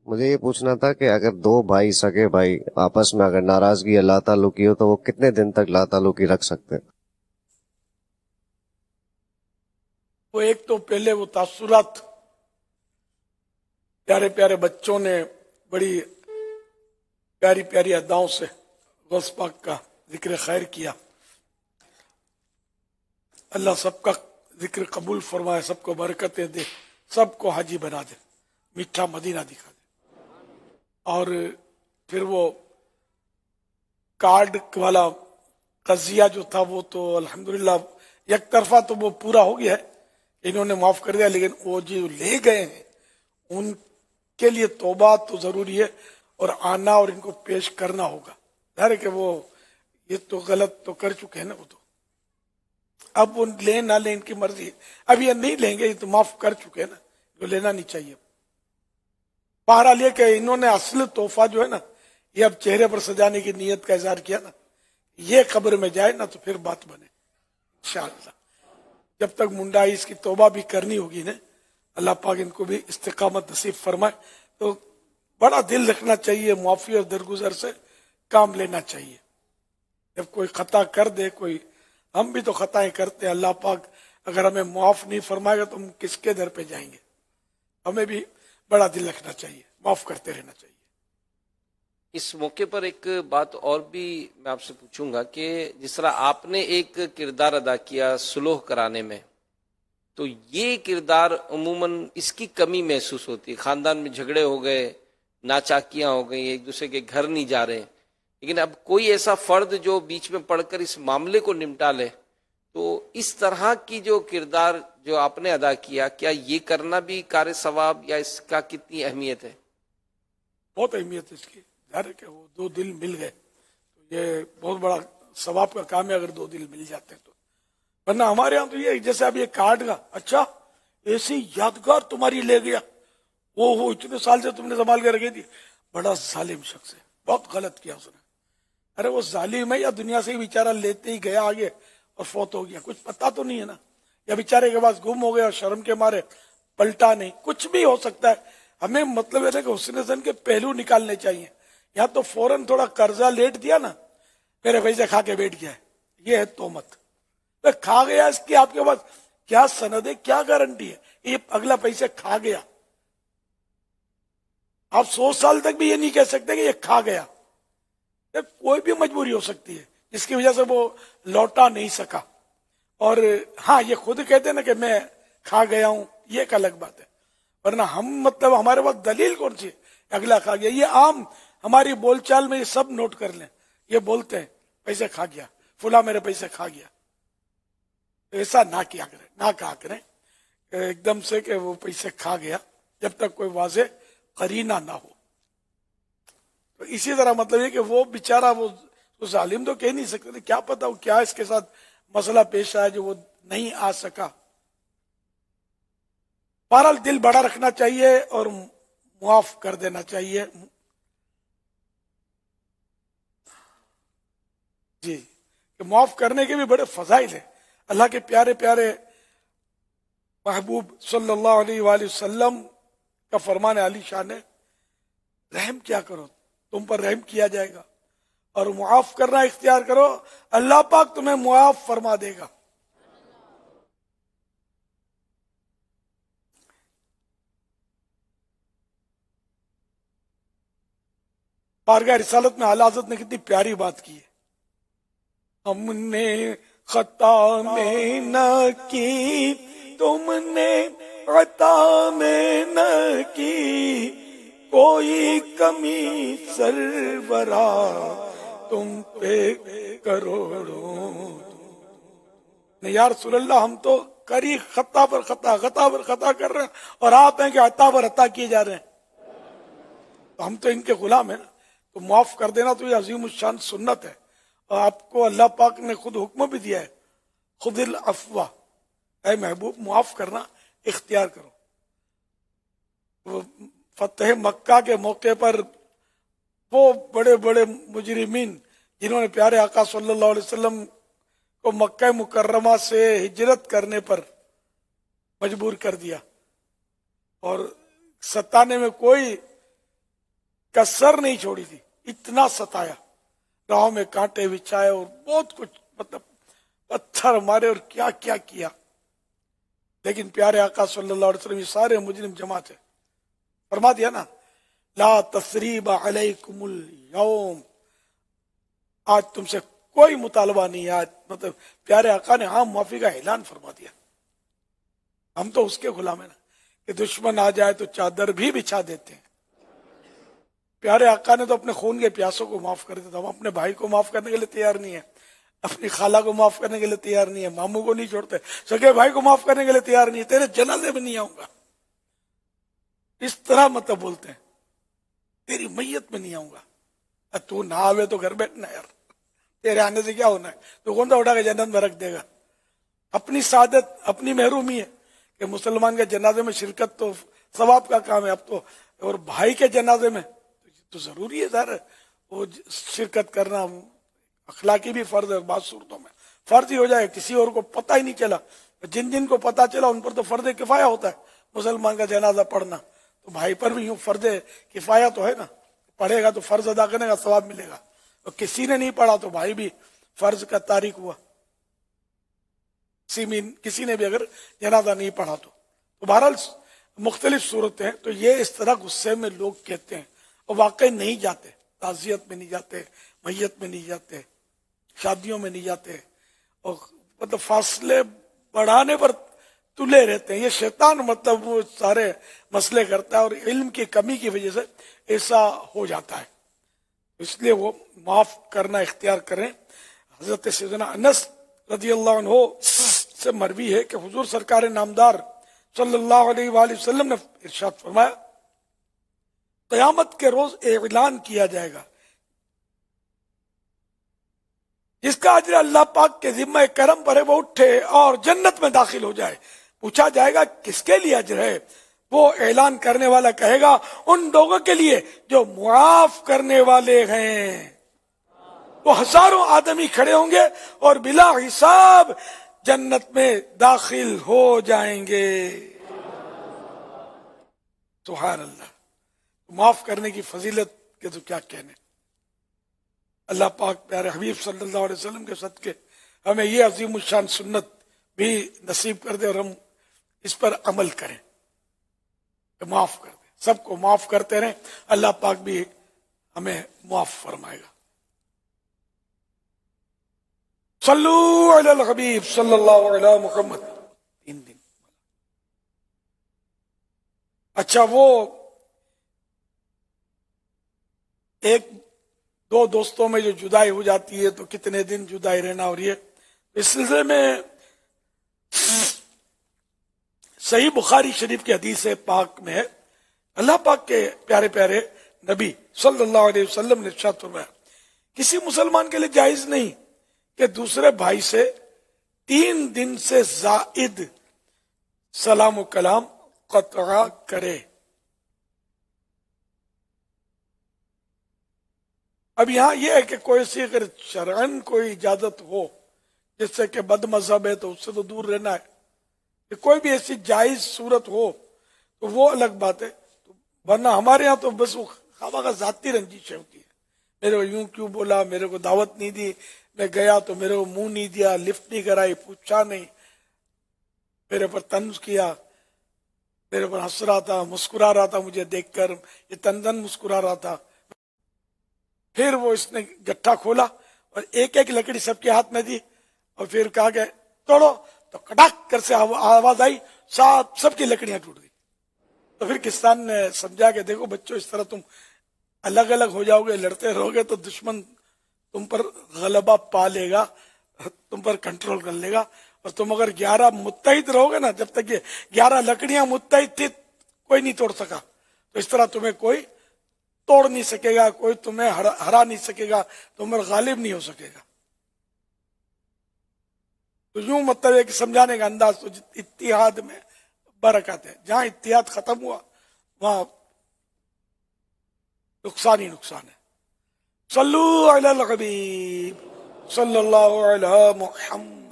مجھے یہ پوچھنا تھا کہ اگر دو بھائی سگے بھائی آپس میں اگر ناراضگی یا لا تعلقی ہو تو وہ کتنے دن تک لا تعلقی رکھ سکتے ہیں؟ وہ ایک تو پہلے وہ تاثرات، پیارے پیارے بچوں نے بڑی پیاری پیاری اداؤں سے غوث پاک کا ذکر خیر کیا. اللہ سب کا ذکر قبول فرمائے، سب کو برکتیں دے، سب کو حاجی بنا دے، میٹھا مدینہ دکھا دے. اور پھر وہ کارڈ والا قضیہ جو تھا وہ تو الحمدللہ یک طرفہ تو وہ پورا ہو گیا ہے، انہوں نے معاف کر دیا، لیکن وہ جو لے گئے ہیں ان کے لیے توبہ تو ضروری ہے، اور آنا اور ان کو پیش کرنا ہوگا. ظاہر ہے کہ وہ یہ تو غلط تو کر چکے ہیں نا، وہ تو اب وہ لیں نہ لیں ان کی مرضی ہے. اب یہ نہیں لیں گے، یہ تو معاف کر چکے ہیں نا، جو لینا نہیں چاہیے. بہرحال یہ کہ انہوں نے اصل تحفہ جو ہے نا، یہ اب چہرے پر سجانے کی نیت کا اظہار کیا نا، یہ قبر میں جائے نا تو پھر بات بنے انشاءاللہ. جب تک منڈائی اس کی توبہ بھی کرنی ہوگی نا، اللہ پاک ان کو بھی استقامت نصیب فرمائے. تو بڑا دل رکھنا چاہیے، معافی اور درگزر سے کام لینا چاہیے. جب کوئی خطا کر دے کوئی، ہم بھی تو خطائیں کرتے ہیں، اللہ پاک اگر ہمیں معاف نہیں فرمائے گا تو ہم کس کے در پہ جائیں گے. ہمیں بھی بڑا دل رکھنا چاہیے، معاف کرتے رہنا چاہیے. اس موقع پر ایک بات اور بھی میں آپ سے پوچھوں گا کہ جس طرح آپ نے ایک کردار ادا کیا صلح کرانے میں، تو یہ کردار عموماً اس کی کمی محسوس ہوتی ہے. خاندان میں جھگڑے ہو گئے، ناچاکیاں ہو گئی، ایک دوسرے کے گھر نہیں جا رہے، لیکن اب کوئی ایسا فرد جو بیچ میں پڑھ کر اس معاملے کو نمٹا لے. تو اس طرح کی جو کردار جو آپ نے ادا کیا، کیا یہ کرنا بھی کار ثواب، یا اس کا کتنی اہمیت ہے؟ بہت اہمیت ہے اس کی. ظاہر ہے کہ وہ دو دل مل گئے تو یہ بہت بڑا ثواب کا کام ہے اگر دو دل مل جاتے ہیں تو. ورنہ ہمارے ہاں تو یہ جیسے اب یہ کارڈ کا، اچھا ایسی یادگار تمہاری لے گیا، وہ اتنے سال سے تم نے سنبھال کے رکھی تھی. بڑا ظالم شخص ہے، بہت غلط کیا اس نے. ارے وہ ظالم ہے یا دنیا سے ہی بیچارہ لیتے ہی گیا آگے اور فوت ہو گیا، کچھ پتا تو نہیں ہے نا، یا بیچارے کے پاس گم ہو گیا اور شرم کے مارے پلٹا نہیں، کچھ بھی ہو سکتا ہے. ہمیں مطلب ہے کہ حسن زن کے پہلو نکالنے چاہیے. یا تو فوراً تھوڑا قرضہ لیٹ دیا نا، میرے پیسے کھا کے بیٹھ گیا ہے، یہ ہے تہمت. کھا گیا اس کی آپ کے پاس کیا سند ہے، کیا گارنٹی ہے یہ اگلا پیسے کھا گیا؟ آپ 100 سال تک بھی یہ نہیں کہہ سکتے کہ یہ کھا گیا. کوئی بھی مجبوری ہو سکتی ہے جس کی وجہ سے وہ لوٹا نہیں سکا. اور ہاں یہ خود کہتے ہیں نا کہ میں کھا گیا ہوں، یہ ایک الگ بات ہے. ورنہ ہم مطلب ہمارے پاس دلیل کون سی ہے اگلا کھا گیا؟ یہ عام ہماری بول چال میں یہ سب نوٹ کر لیں، یہ بولتے ہیں پیسے کھا گیا فلاں، میرے پیسے کھا گیا. ایسا نہ کیا کریں، نہ کہا کریں ایک دم سے کہ وہ پیسے کھا گیا، جب تک کوئی واضح قرینہ نہ ہو. تو اسی طرح مطلب یہ کہ وہ بیچارہ وہ ظالم تو کہہ نہیں سکتے، کیا پتا وہ کیا اس کے ساتھ مسئلہ پیش آیا جو وہ نہیں آ سکا. بہرحال دل بڑا رکھنا چاہیے اور معاف کر دینا چاہیے. جی کہ معاف کرنے کے بھی بڑے فضائل ہیں. اللہ کے پیارے پیارے محبوب صلی اللہ علیہ وآلہ وسلم کا فرمان علی شان ہے، رحم کیا کرو تم پر رحم کیا جائے گا، اور معاف کرنا اختیار کرو اللہ پاک تمہیں معاف فرما دے گا. بارگاہ رسالت میں اعلیٰ حضرت نے کتنی پیاری بات کی ہے. ہم نے خطا میں نہ کی، تم نے عطا میں نہ کی، کوئی کمی سرورا تم پہ کروڑوں. یا رسول اللہ ہم تو کری خطا پر خطا، خطا پر خطا کر رہے ہیں، اور آپ ہیں کہ عطا پر عطا کیے جا رہے ہیں. تو ہم تو ان کے غلام ہیں نا. تو معاف کر دینا تو یہ عظیم الشان سنت ہے، اور آپ کو اللہ پاک نے خود حکم بھی دیا ہے، خود العفو، اے محبوب معاف کرنا اختیار کرو. وہ فتح مکہ کے موقع پر وہ بڑے بڑے مجرمین جنہوں نے پیارے آقا صلی اللہ علیہ وسلم کو مکہ مکرمہ سے ہجرت کرنے پر مجبور کر دیا، اور ستانے میں کوئی कसर नहीं छोड़ी थी, इतना सताया, राह में कांटे बिछाए और बहुत कुछ, मतलब पत्थर मारे और क्या क्या किया। लेकिन प्यारे आका सल्लल्लाहु अलैहि वसल्लम ये सारे मुजरिम जमा थे, फरमा दिया ना, ला तसरीब अलैकुमुल यौम, आज तुमसे कोई मुतालबा नहीं है। आज मतलब प्यारे आका ने हाँ माफी का ऐलान फरमा दिया। हम तो उसके गुलाम है ना कि दुश्मन आ जाए तो चादर भी बिछा देते हैं। प्यारे आका ने तो अपने खून के प्यासों को माफ कर दिया। हम अपने भाई को माफ करने के लिए तैयार नहीं है, अपनी खाला को माफ करने के लिए तैयार नहीं है, मामू को नहीं छोड़ते, सगे भाई को माफ करने के लिए तैयार नहीं है, तेरे जनाजे में नहीं आऊंगा, इस तरह मतलब बोलते हैं, तेरी मैयत में नहीं आऊंगा। तू ना आवे तो घर बैठना यार, तेरे आने से क्या होना है, तो कौन सा उठा के जन्नत में रख देगा। अपनी सादत, अपनी महरूमी है कि मुसलमान के जनाजे में शिरकत तो सवाब का काम है। अब तो और भाई के जनाजे में तो जरूरी है सर वो शिरकत करना, अखलाकी भी फर्ज है, बात सूरतों में फर्ज ही हो जाए, किसी और को पता ही नहीं चला। जिन जिन को पता चला उन पर तो फर्ज किफाया होता है मुसलमान का जनाजा पढ़ना, तो भाई पर भी यूं फर्ज किफाया तो है ना, पढ़ेगा तो फर्ज अदा करने का सवाब मिलेगा। और किसी ने नहीं पढ़ा तो भाई भी फर्ज का तारिक हुआ, किसी ने भी अगर जनाजा नहीं पढ़ा तो बहरहाल मुख्तलिफ सूरतें हैं। तो ये इस तरह गुस्से में लोग कहते हैं और वाकई नहीं जाते, ताजियत में नहीं जाते, मैयत में नहीं जाते, शादियों में नहीं जाते, और मतलब फासले बढ़ाने पर तुले रहते हैं। ये शैतान मतलब वो सारे मसले करता है और इल्म की कमी की वजह से ऐसा हो जाता है, इसलिए वो माफ करना इख्तियार करें। हजरत सैयदना अनस रदियल्लाहु अन्हु से मरवी है कि हुजूर सरकार नामदार सल्लल्लाहु अलैहि वसल्लम ने इरशाद फरमाया, क़यामत के रोज ऐलान किया जाएगा, जिसका अजर अल्लाह पाक के जिम्मे करम पर है वो उठे और जन्नत में दाखिल हो जाए। पूछा जाएगा किसके लिए अजर है, वो ऐलान करने वाला कहेगा उन लोगों के लिए जो मुआफ करने वाले हैं। वो हजारों आदमी खड़े होंगे और बिला हिसाब जन्नत में दाखिल हो जाएंगे। सुभान अल्लाह, माफ करने की फजीलत के तो क्या कहने। अल्लाह पाक प्यारे हबीब सल्लल्लाहु अलैहि वसल्लम के सदके हमें ये अजीम शान सुन्नत भी नसीब कर दे और हम इस पर अमल करें, माफ कर दे, सबको माफ करते रहें, अल्लाह पाक भी हमें माफ फरमाएगा। सल्लू अलल हबीब सल्लल्लाहु अलैहि मुहम्मद। 3 दिन। अच्छा, वो एक दो दोस्तों में जो जुदाई हो जाती है तो कितने दिन जुदाई रहना, और ये इस सिलसिले में सही बुखारी शरीफ की हदीस पाक में है, अल्लाह पाक के प्यारे प्यारे नबी सल्लल्लाहु अलैहि वसल्लम ने इरशाद फरमाया, किसी मुसलमान के लिए जायज नहीं कि दूसरे भाई से 3 दिन से जायद सलाम कलाम क़त्आ करे। अब यहां यह है कि कोई सी अगर शरअन कोई इजाजत हो जिससे कि बद मजहब है तो उससे तो दूर रहना है, कि कोई भी ऐसी जायज सूरत हो तो वो अलग बात है। तो वरना हमारे यहाँ तो बस वो खावा का जाती रंजिश होती है, मेरे को यूं क्यों बोला, मेरे को दावत नहीं दी, मैं गया तो मेरे को मुंह नहीं दिया, लिफ्ट नहीं कराई, पूछा नहीं, मेरे पर तंज किया, मेरे पर हंस रहा था, मुस्कुरा रहा था, मुझे देखकर ये तंदन मुस्कुरा रहा था। फिर वो इसने गट्ठा खोला और एक एक लकड़ी सबके हाथ में दी और फिर कहा गया तोड़ो, तो कड़ाक कर से आवाज आई, सबकी लकड़ियां टूट गई। तो फिर किसान ने समझा कि देखो बच्चों, इस तरह तुम अलग अलग हो जाओगे, लड़ते रहोगे तो दुश्मन तुम पर गलबा पा लेगा, तुम पर कंट्रोल कर लेगा, और तुम अगर 11 मुत्तहिद रहोगे ना, जब तक ये 11 लकड़ियां मुत्तहिद थी कोई नहीं तोड़ सका, तो इस तरह तुम्हें कोई तोड़ नहीं सकेगा, कोई तुम्हें हरा नहीं सकेगा, तुम पर गालिब नहीं हो सकेगा। तो यूं मतलब है कि समझाने का अंदाज, तो इत्तिहाद में बरकत है, जहां इत्तिहाद खत्म हुआ वहां नुकसान ही नुकसान है। सल्लू अलल हबीब सल्लल्लाहु अलैहि मुहम्मद।